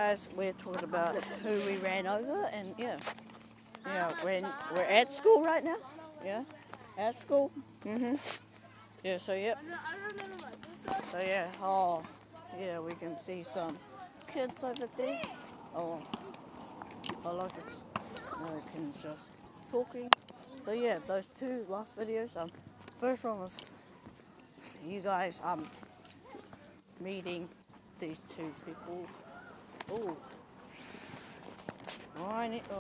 guys, we're talking about who we ran over, and yeah, we're at school right now. Yeah, at school. Yeah. So yep. So yeah. Oh, yeah. We can see some kids over there. Oh, look, it's Americans just talking. So yeah, those two last videos. First one was you guys meeting these two people. Oh. I need to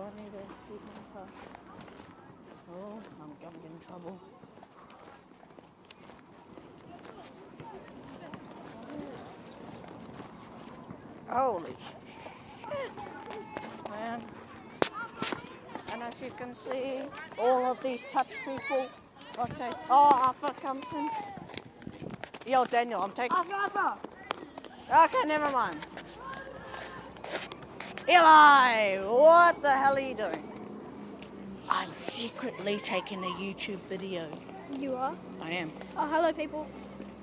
keep my car. Oh, I'm gonna get in trouble. Holy shit, man. And as you can see, all of these touch people, like say, oh, Arthur comes in. Yo, Daniel, I'm taking... Arthur! Okay, never mind. Eli, what the hell are you doing? I'm secretly taking a YouTube video. You are? I am. Oh, hello, people.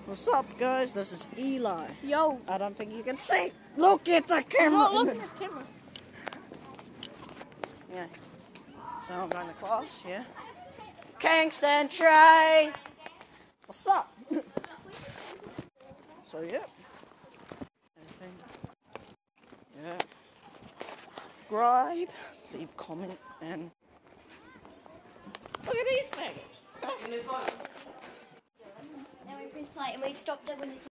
What's up, guys? This is Eli. Yo. I don't think you can see. Look at the camera. I'm not looking at the camera. Yeah. So I'm going to class, yeah. Kingston Trey. What's up? So, yeah. Yeah. Subscribe, leave comment, and look at these faggots. Now we press play and we stopped it when it's